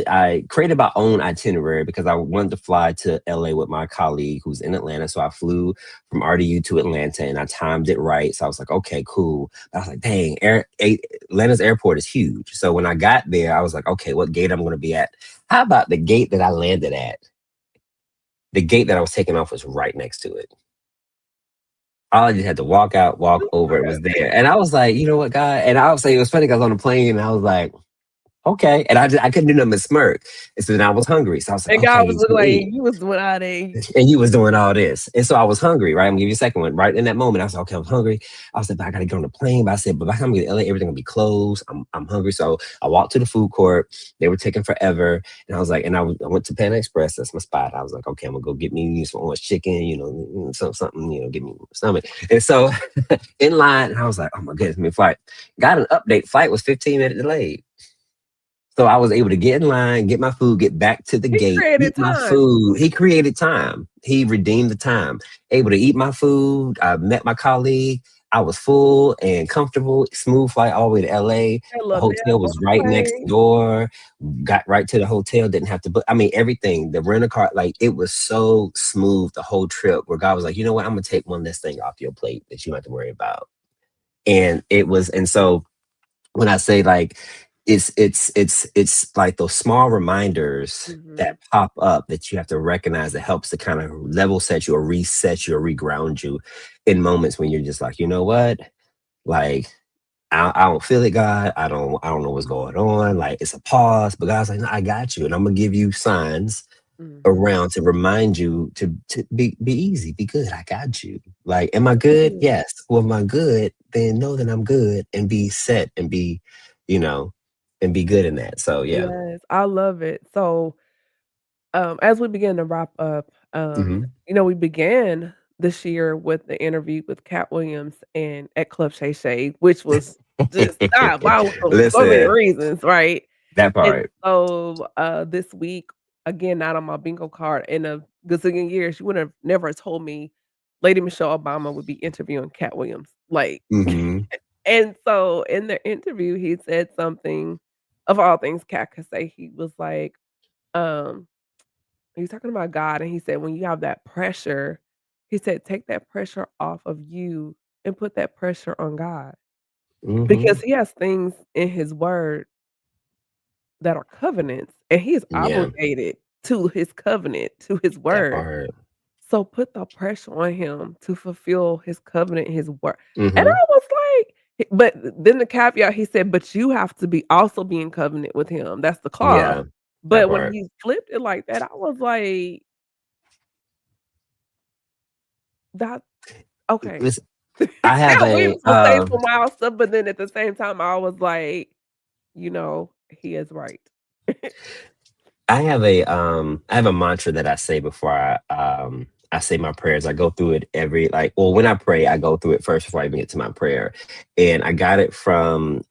I created my own itinerary because I wanted to fly to LA with my colleague who's in Atlanta. So I flew from RDU to Atlanta and I timed it right. So I was like, okay, cool. But I was like, dang, Atlanta's airport is huge. So when I got there, I was like, okay, what gate I'm going to be at? How about the gate that I landed at? The gate that I was taking off was right next to it. All I just had to walk out, walk over, it was there. And I was like, you know what, God? And I was like, it was funny because I was on the plane and I was like, okay. And I couldn't do nothing but smirk. And so then I was hungry. So I was like, And okay, God was he's looking gonna like eat. you was doing all that. And you was doing all this. And so I was hungry, right? I'm gonna give you a second one. Right in that moment, I was like, okay, I'm hungry. I was like, but I gotta get on the plane. But I said, but by the time we get to LA, everything gonna be closed. I'm hungry. So I walked to the food court. They were taking forever. And I was like, I went to Panda Express. That's my spot. I was like, okay, I'm gonna go get me some orange chicken, something, get me stomach. And so in line, and I was like, oh my goodness, my flight. Got an update. Flight was 15-minute delayed. So I was able to get in line, get my food, get back to the He gate, created eat my time. food. He created time. He redeemed the time. Able to eat my food. I met my colleague. I was full and comfortable. Smooth flight all the way to LA. Had a The little nap hotel on was the right next plane. door. Got right to the hotel. Didn't have to book. I mean, everything. The rental car, like it was so smooth the whole trip. Where God was like, you know what? I'm gonna take one less thing off your plate that you don't have to worry about. And it was, and so when I say like it's like those small reminders that pop up that you have to recognize that helps to kind of level set you or reset you or reground you in moments when you're just like, you know what? Like I don't feel it, God. I don't know what's going on. Like it's a pause, but God's like, no, I got you. And I'm gonna give you signs around to remind you to be easy, be good. I got you. Like, am I good? Yes. Well, am I good? Then know that I'm good and be set and be, you know, and be good in that. So yeah. Yes, I love it. So, as we begin to wrap up, Hmm. we began this year with the interview with Cat Williams and at Club Shay Shay, which was just diabolical for so many Listen, reasons, right? that And part. so, this week, again, not on my bingo card in a gazillion years, you would have never told me Lady Michelle Obama would be interviewing Cat Williams, like Hmm. and so in the interview, he said something of all things Cat could say, he was like, um, he was talking about God, and he said, "When you have that pressure," he said, "Take that pressure off of you and put that pressure on God." Because Hmm. he has things in his word that are covenants, and he is Yeah, obligated to his covenant, to his that word. part. So put the pressure on him to fulfill his covenant, his word. And Hmm. I was like, but then the caveat, he said, "But you have to be also be in covenant with him." That's the clause. Yeah, that But when part. he flipped it like that, I was like, "That okay." Listen, I have Cat a Williams will say some wild stuff, but then at the same time, I was like, he is right. I have a mantra that I say before I say my prayers. I go through it when I pray, I go through it first before I even get to my prayer. And I got it from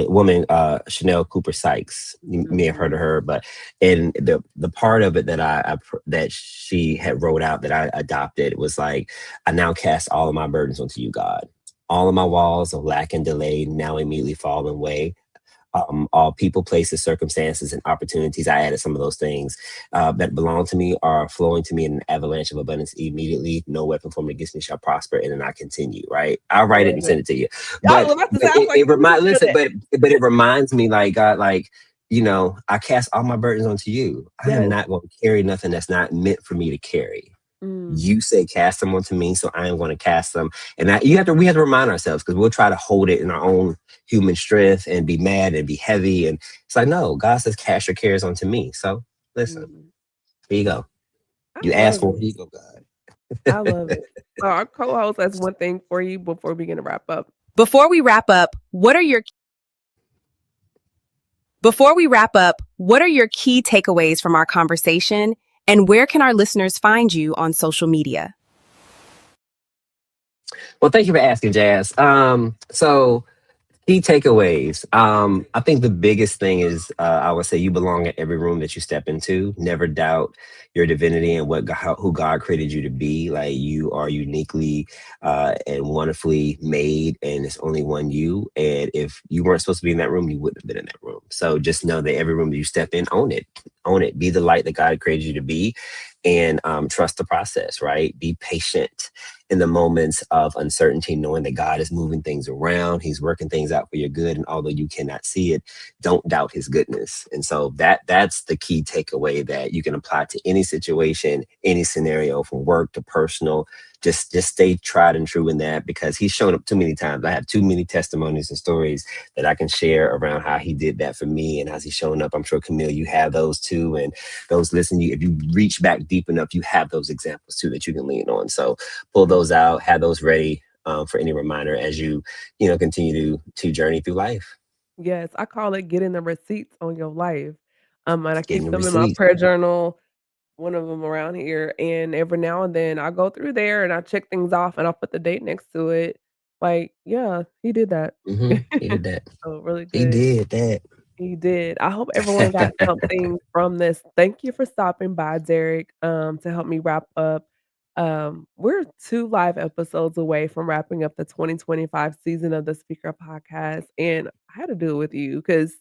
woman, Chanel Cooper Sykes. You may have heard of her, but and the part of it that she had wrote out that I adopted was like, I now cast all of my burdens onto you, God. All of my walls of lack and delay now immediately fall away. All people, places, circumstances, and opportunities. I added some of those things that belong to me are flowing to me in an avalanche of abundance immediately. No weapon formed against me shall prosper, and then I continue. Right? I'll write it and send it to you. But it reminds me, like, God, like, I cast all my burdens onto you. I am not going to carry nothing that's not meant for me to carry. You say cast them onto me, so I am going to cast them. And we have to remind ourselves, because we'll try to hold it in our own human strength and be mad and be heavy. And it's like, no, God says cast your cares onto me. So listen, here you go. You ask for it, here you go, God. I love it. So our co-host has one thing for you before we begin to wrap up. Before we wrap up, what are your key takeaways from our conversation? And where can our listeners find you on social media? Well, thank you for asking, Jazz. So key takeaways. I think the biggest thing is, I would say, you belong in every room that you step into. Never doubt your divinity and who God created you to be. Like, you are uniquely and wonderfully made, and it's only one you. And if you weren't supposed to be in that room, you wouldn't have been in that room. So just know that every room that you step in, own it. Be the light that God created you to be, and trust the process, right? Be patient in the moments of uncertainty, knowing that God is moving things around. He's working things out for your good. And although you cannot see it, don't doubt his goodness. And so that's the key takeaway that you can apply to any situation, any scenario, from work to personal. Just stay tried and true in that, because he's shown up too many times. I have too many testimonies and stories that I can share around how he did that for me and how's he shown up. I'm sure, Camille, you have those too. And those listening, if you reach back deep enough, you have those examples too that you can lean on. So pull those out, have those ready for any reminder as you continue to journey through life. Yes, I call it getting the receipts on your life. And I keep them in my prayer journal, one of them around here, and every now and then I go through there and I check things off and I'll put the date next to it. Like, yeah, he did that. He did that. So really good. He did that. He did. I hope everyone got something from this. Thank you for stopping by, Derek, to help me wrap up. We're 2 live episodes away from wrapping up the 2025 season of the Speaker Podcast, and I had to do it with you because,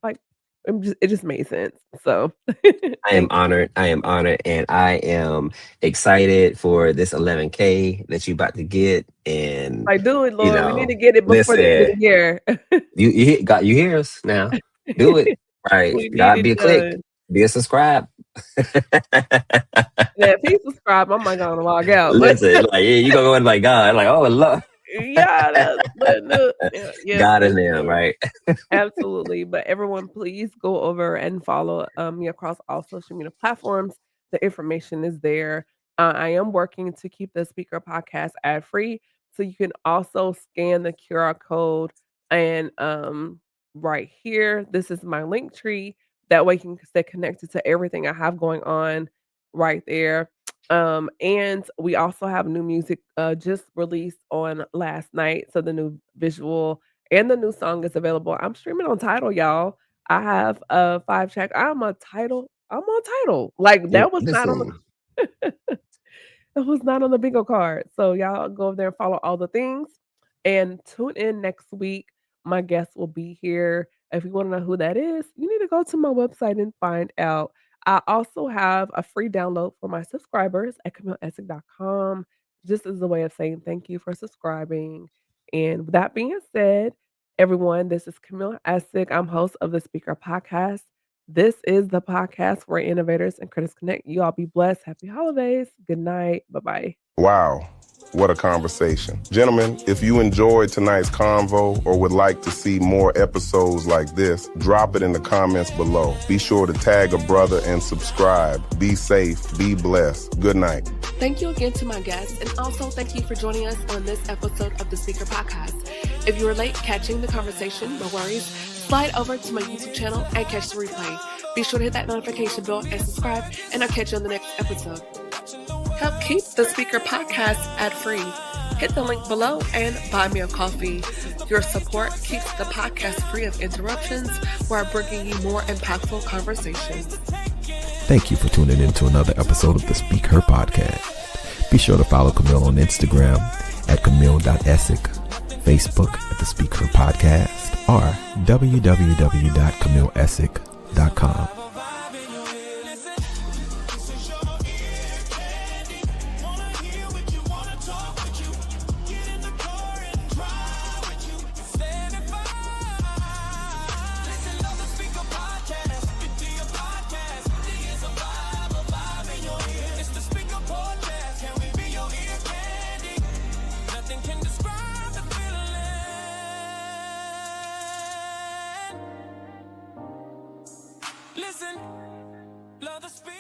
like, it just made sense. So I am honored. And I am excited for this 11K that you about to get. And like, do it, Lord. We need to get it before the end of the year. you hear us now. Do it. Right. Gotta be a click. Be a subscribe. Yeah, if he subscribe, I'm not gonna log out. Listen, like, you gonna go in like God, like, oh, love. Yeah, God in there, right? Absolutely. But everyone, please go over and follow me across all social media platforms. The information is there. I am working to keep the Speaker Podcast ad free, so you can also scan the QR code and right here. This is my link tree. That way you can stay connected to everything I have going on right there. And we also have new music just released on last night. So the new visual and the new song is available. I'm streaming on Tidal, y'all. I have a 5-track. I'm on Tidal. Like, that was not on the that was not on the bingo card. So y'all go over there and follow all the things. And tune in next week. My guest will be here. If you want to know who that is, you need to go to my website and find out. I also have a free download for my subscribers at CamilleEssick.com, just as a way of saying thank you for subscribing. And with that being said, everyone, this is Camille Essick. I'm host of the Speaker Podcast. This is the podcast where innovators and critics connect. You all be blessed. Happy holidays. Good night. Bye-bye. Wow. What a conversation. Gentlemen, if you enjoyed tonight's convo or would like to see more episodes like this, drop it in the comments below. Be sure to tag a brother and subscribe. Be safe. Be blessed. Good night. Thank you again to my guests, and also thank you for joining us on this episode of the Speaker Podcast. If you were late catching the conversation, no worries. Slide over to my YouTube channel and catch the replay. Be sure to hit that notification bell and subscribe, and I'll catch you on the next episode. Help keep the Speaker Podcast ad-free. Hit the link below and buy me a coffee. Your support keeps the podcast free of interruptions while bringing you more impactful conversations. Thank you for tuning in to another episode of the Speak Her Podcast. Be sure to follow Camille on Instagram at camille.essick, Facebook at the Speak Her Podcast, or www.camilleessick.com. Listen, love the speak.